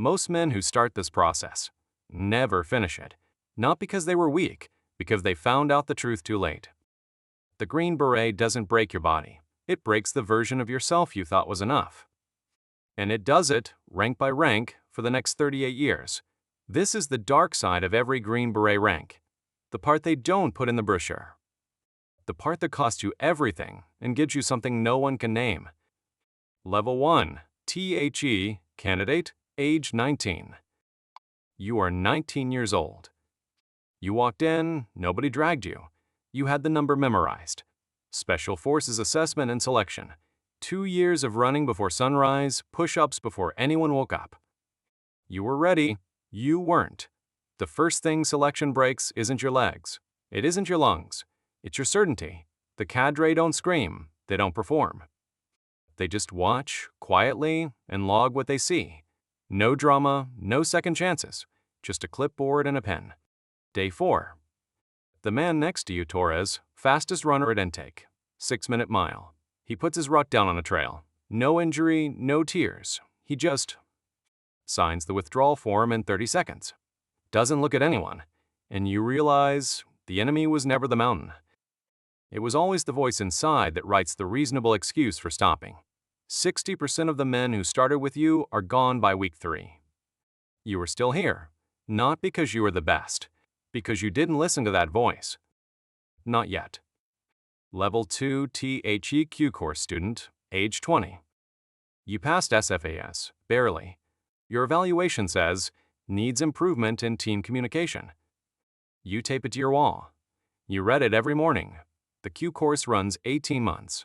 Most men who start this process never finish it, not because they were weak, because they found out the truth too late. The Green Beret doesn't break your body. It breaks the version of yourself you thought was enough. And it does it, rank by rank, for the next 38 years. This is the dark side of every Green Beret rank. The part they don't put in the brochure. The part that costs you everything and gives you something no one can name. Level 1, THE, candidate, age 19. You are 19 years old. You walked in, nobody dragged you. You had the number memorized. Special Forces assessment and selection. 2 years of running before sunrise, push-ups before anyone woke up. You were ready. You weren't. The first thing selection breaks isn't your legs. It isn't your lungs. It's your certainty. The cadre don't scream. They don't perform. They just watch, quietly, and log what they see. No drama, no second chances. Just a clipboard and a pen. Day 4. The man next to you, Torres, fastest runner at intake. 6-minute mile. He puts his rut down on a trail. No injury, no tears. He just signs the withdrawal form in 30 seconds. Doesn't look at anyone. And you realize the enemy was never the mountain. It was always the voice inside that writes the reasonable excuse for stopping. 60% of the men who started with you are gone by week 3. You are still here, not because you were the best, because you didn't listen to that voice. Not yet. Level 2 THEQ course student, age 20. You passed SFAS, barely. Your evaluation says, needs improvement in team communication. You tape it to your wall. You read it every morning. The Q course runs 18 months.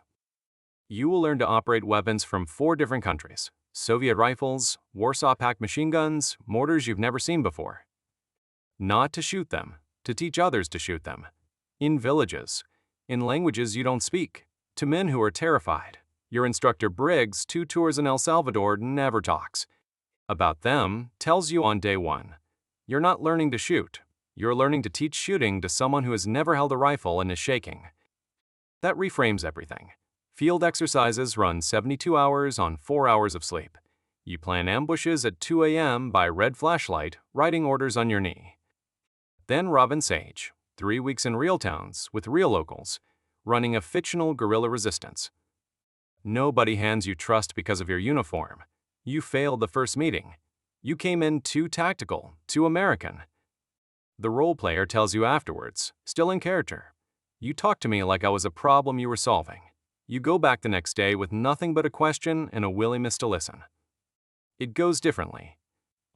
You will learn to operate weapons from 4 different countries. Soviet rifles, Warsaw Pact machine guns, mortars you've never seen before. Not to shoot them, to teach others to shoot them. In villages, in languages you don't speak, to men who are terrified. Your instructor Briggs, 2 tours in El Salvador, never talks. About them, tells you on day 1. You're not learning to shoot. You're learning to teach shooting to someone who has never held a rifle and is shaking. That reframes everything. Field exercises run 72 hours on 4 hours of sleep. You plan ambushes at 2 a.m. by red flashlight, writing orders on your knee. Then Robin Sage, 3 weeks in real towns with real locals, running a fictional guerrilla resistance. Nobody hands you trust because of your uniform. You failed the first meeting. You came in too tactical, too American. The role player tells you afterwards, still in character. You talk to me like I was a problem you were solving. You go back the next day with nothing but a question and a willingness to listen. It goes differently.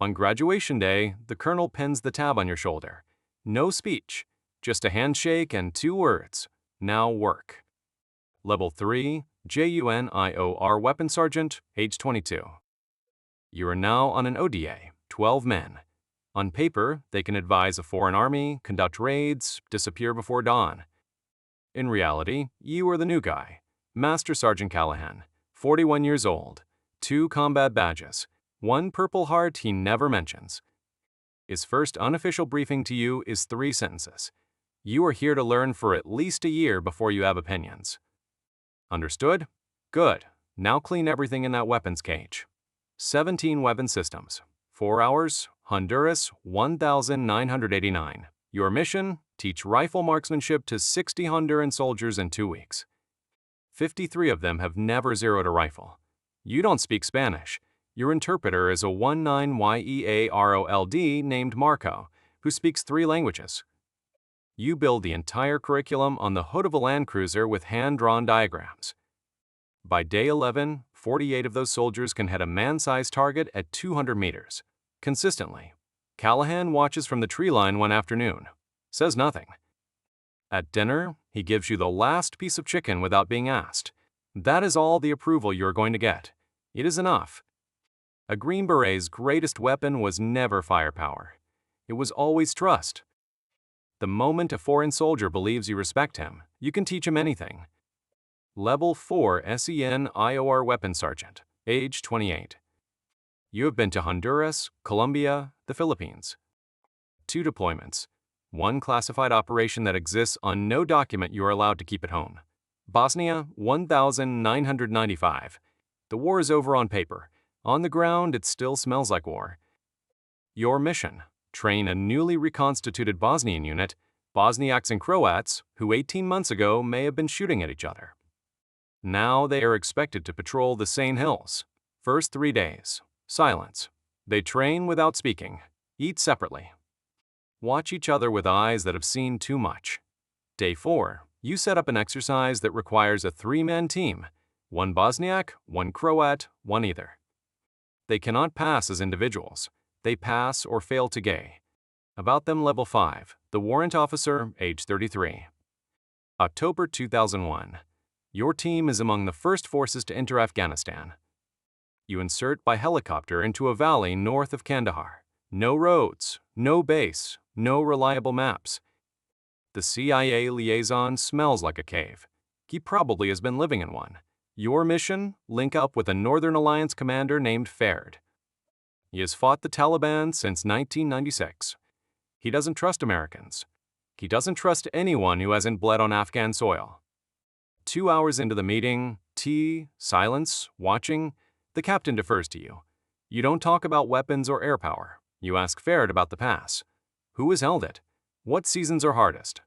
On graduation day, the colonel pins the tab on your shoulder. No speech, just a handshake and 2 words. Now work. Level 3, JUNIOR Weapon Sergeant, age 22. You are now on an ODA, 12 men. On paper, they can advise a foreign army, conduct raids, disappear before dawn. In reality, you are the new guy. Master Sergeant Callahan, 41 years old, 2 combat badges, 1 Purple Heart he never mentions. His first unofficial briefing to you is 3 sentences. You are here to learn for at least a year before you have opinions. Understood? Good. Now clean everything in that weapons cage. 17 weapon systems. 4 hours, Honduras, 1,989. Your mission? Teach rifle marksmanship to 60 Honduran soldiers in 2 weeks. 53 of them have never zeroed a rifle. You don't speak Spanish. Your interpreter is a 19YEAROLD named Marco, who speaks 3 languages. You build the entire curriculum on the hood of a Land Cruiser with hand-drawn diagrams. By day 11, 48 of those soldiers can hit a man-sized target at 200 meters. Consistently. Callahan watches from the tree line one afternoon. Says nothing. At dinner, he gives you the last piece of chicken without being asked. That is all the approval you are going to get. It is enough. A Green Beret's greatest weapon was never firepower. It was always trust. The moment a foreign soldier believes you respect him, you can teach him anything. Level 4 SEN-IOR Weapon Sergeant, age 28. You have been to Honduras, Colombia, the Philippines. 2 deployments. 1 classified operation that exists on no document you are allowed to keep at home. Bosnia, 1,995. The war is over on paper. On the ground, it still smells like war. Your mission: train a newly reconstituted Bosnian unit, Bosniaks and Croats, who 18 months ago may have been shooting at each other. Now they are expected to patrol the same hills. First 3 days, silence. They train without speaking, eat separately, watch each other with eyes that have seen too much. Day 4, you set up an exercise that requires a 3-man team, 1 Bosniak, 1 Croat, 1 either. They cannot pass as individuals. They pass or fail to gay. About them, level 5, the warrant officer, age 33. October 2001. Your team is among the first forces to enter Afghanistan. You insert by helicopter into a valley north of Kandahar. No roads, no base, no reliable maps. The CIA liaison smells like a cave. He probably has been living in one. Your mission? Link up with a Northern Alliance commander named Ferd. He has fought the Taliban since 1996. He doesn't trust Americans. He doesn't trust anyone who hasn't bled on Afghan soil. 2 hours into the meeting, tea, silence, watching, the captain defers to you. You don't talk about weapons or air power. You ask Ferd about the pass. Who has held it? What seasons are hardest?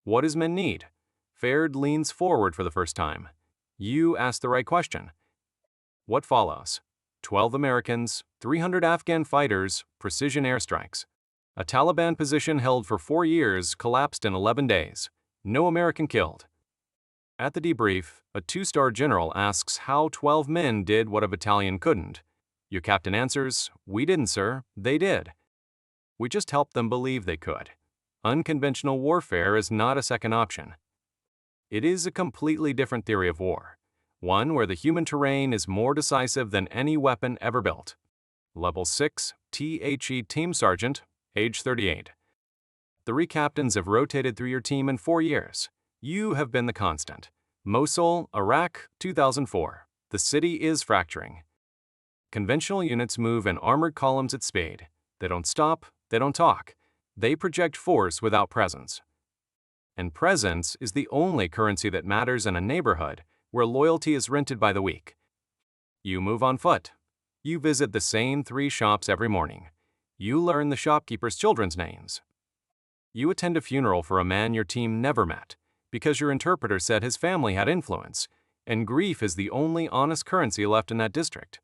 What does men need? Ferd leans forward for the first time. You ask the right question. What follows? 12 Americans, 300 Afghan fighters, precision airstrikes. A Taliban position held for 4 years collapsed in 11 days. No American killed. At the debrief, a 2-star general asks how 12 men did what a battalion couldn't. Your captain answers, "We didn't, sir. They did. We just helped them believe they could." Unconventional warfare is not a second option. It is a completely different theory of war, one where the human terrain is more decisive than any weapon ever built. Level 6, THE Team Sergeant, age 38. 3 captains have rotated through your team in 4 years. You have been the constant. Mosul, Iraq, 2004. The city is fracturing. Conventional units move in armored columns at speed. They don't stop, they don't talk. They project force without presence. And presence is the only currency that matters in a neighborhood where loyalty is rented by the week. You move on foot. You visit the same 3 shops every morning. You learn the shopkeepers' children's names. You attend a funeral for a man your team never met because your interpreter said his family had influence, and grief is the only honest currency left in that district.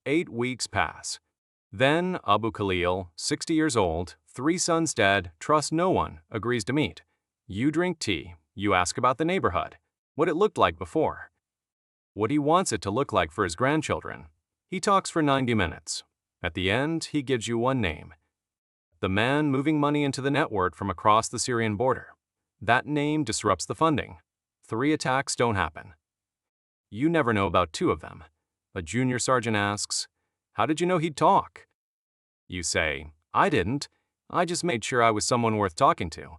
8 weeks pass. Then Abu Khalil, 60 years old, 3 sons dead, trusts no one, agrees to meet. You drink tea. You ask about the neighborhood, what it looked like before, what he wants it to look like for his grandchildren. He talks for 90 minutes. At the end, he gives you one name. The man moving money into the network from across the Syrian border. That name disrupts the funding. 3 attacks don't happen. You never know about 2 of them. A junior sergeant asks, "How did you know he'd talk?" You say, "I didn't. I just made sure I was someone worth talking to."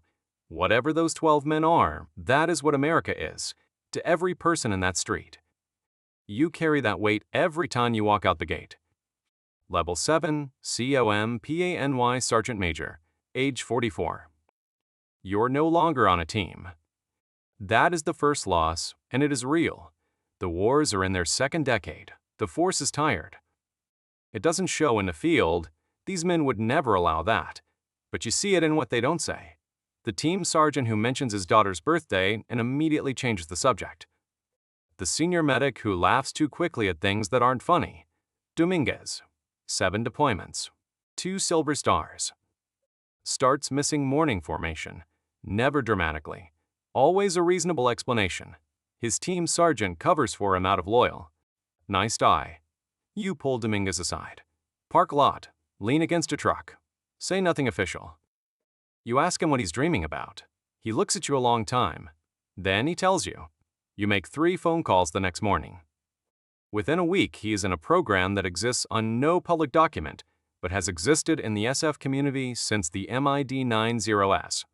Whatever those 12 men are, that is what America is, to every person in that street. You carry that weight every time you walk out the gate. Level 7, COMPANY Sergeant Major, age 44. You're no longer on a team. That is the first loss, and it is real. The wars are in their 2nd decade. The force is tired. It doesn't show in the field. These men would never allow that. But you see it in what they don't say. The team sergeant who mentions his daughter's birthday and immediately changes the subject. The senior medic who laughs too quickly at things that aren't funny. Dominguez. 7 deployments. 2 silver stars. Starts missing morning formation. Never dramatically. Always a reasonable explanation. His team sergeant covers for him out of loyal. Nice die. You pull Dominguez aside. Park lot. Lean against a truck. Say nothing official. You ask him what he's dreaming about. He looks at you a long time. Then he tells you. You make 3 phone calls the next morning. Within a week, he is in a program that exists on no public document, but has existed in the SF community since the MID-90S.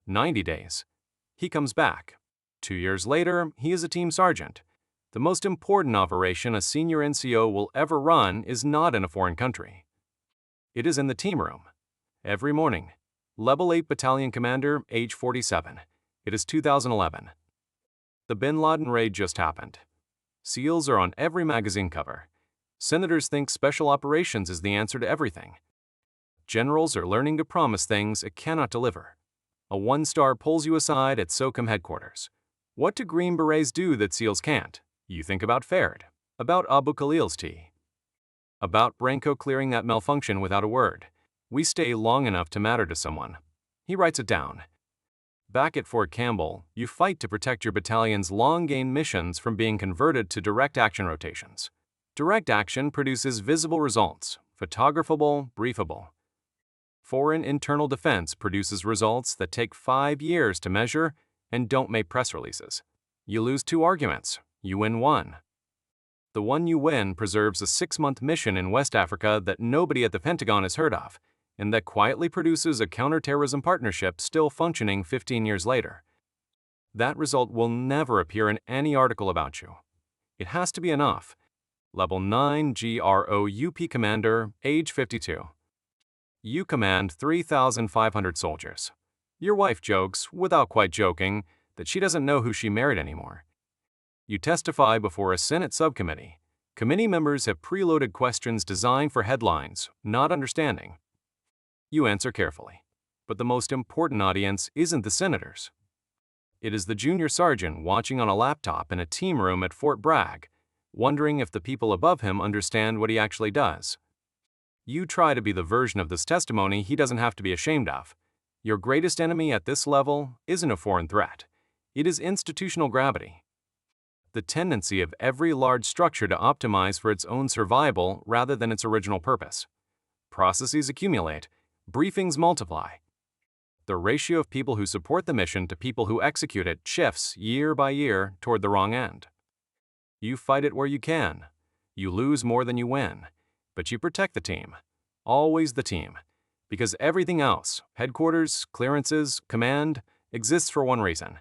90 days. He comes back. 2 years later, he is a team sergeant. The most important operation a senior NCO will ever run is not in a foreign country. It is in the team room. Every morning. Level 8 Battalion Commander, age 47. It is 2011. The Bin Laden raid just happened. SEALs are on every magazine cover. Senators think special operations is the answer to everything. Generals are learning to promise things it cannot deliver. A one-star pulls you aside at SOCOM headquarters. What do Green Berets do that SEALs can't? You think about Ferd, about Abu Khalil's tea, about Branko clearing that malfunction without a word. We stay long enough to matter to someone. He writes it down. Back at Fort Campbell, you fight to protect your battalion's long-gain missions from being converted to direct action rotations. Direct action produces visible results, photographable, briefable. Foreign internal defense produces results that take 5 years to measure and don't make press releases. You lose 2 arguments, you win 1. The one you win preserves a 6-month mission in West Africa that nobody at the Pentagon has heard of, and that quietly produces a counterterrorism partnership still functioning 15 years later. That result will never appear in any article about you. It has to be enough. Level 9 GROUP Commander, age 52. You command 3,500 soldiers. Your wife jokes, without quite joking, that she doesn't know who she married anymore. You testify before a Senate subcommittee. Committee members have preloaded questions designed for headlines, not understanding. You answer carefully. But the most important audience isn't the senators. It is the junior sergeant watching on a laptop in a team room at Fort Bragg, wondering if the people above him understand what he actually does. You try to be the version of this testimony he doesn't have to be ashamed of. Your greatest enemy at this level isn't a foreign threat. It is institutional gravity. The tendency of every large structure to optimize for its own survival rather than its original purpose. Processes accumulate. Briefings multiply. The ratio of people who support the mission to people who execute it shifts year by year toward the wrong end. You fight it where you can. You lose more than you win. But you protect the team. Always the team. Because everything else, headquarters, clearances, command, exists for one reason.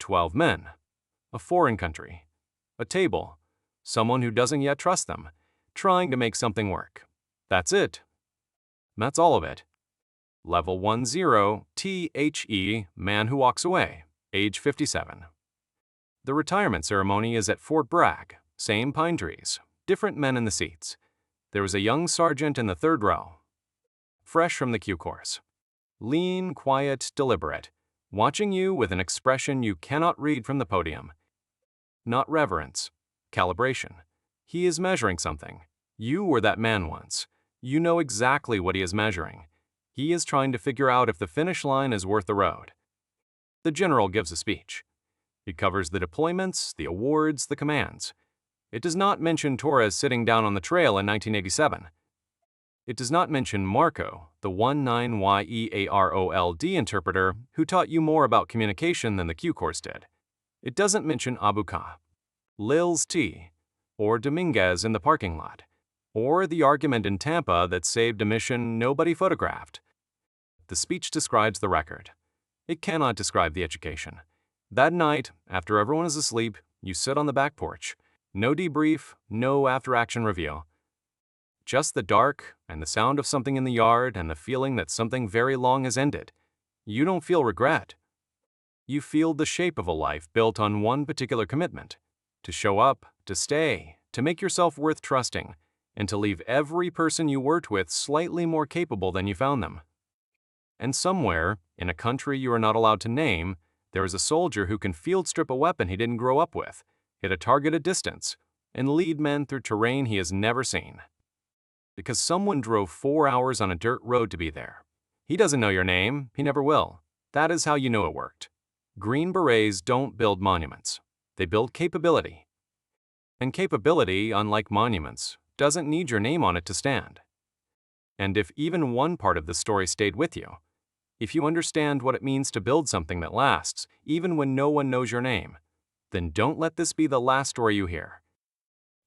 12 men. A foreign country. A table. Someone who doesn't yet trust them. Trying to make something work. That's it. That's all of it. Level 10, THE, man who walks away, age 57. The retirement ceremony is at Fort Bragg, same pine trees, different men in the seats. There is a young sergeant in the 3rd row, fresh from the Q course. Lean, quiet, deliberate, watching you with an expression you cannot read from the podium. Not reverence, calibration. He is measuring something. You were that man once. You know exactly what he is measuring. He is trying to figure out if the finish line is worth the road. The general gives a speech. It covers the deployments, the awards, the commands. It does not mention Torres sitting down on the trail in 1987. It does not mention Marco, the 19YEAROLD interpreter who taught you more about communication than the Q course did. It doesn't mention Abuka, Lil's tea, or Dominguez in the parking lot, or the argument in Tampa that saved a mission nobody photographed. The speech describes the record. It cannot describe the education. That night, after everyone is asleep, you sit on the back porch. No debrief, no after-action review. Just the dark and the sound of something in the yard and the feeling that something very long has ended. You don't feel regret. You feel the shape of a life built on one particular commitment. To show up, to stay, to make yourself worth trusting, and to leave every person you worked with slightly more capable than you found them. And somewhere, in a country you are not allowed to name, there is a soldier who can field strip a weapon he didn't grow up with, hit a target at distance, and lead men through terrain he has never seen. Because someone drove 4 hours on a dirt road to be there. He doesn't know your name, he never will. That is how you know it worked. Green Berets don't build monuments. They build capability. And capability, unlike monuments, doesn't need your name on it to stand. And if even one part of the story stayed with you, if you understand what it means to build something that lasts, even when no one knows your name, then don't let this be the last story you hear.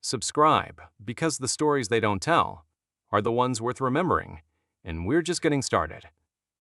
Subscribe, because the stories they don't tell are the ones worth remembering, and we're just getting started.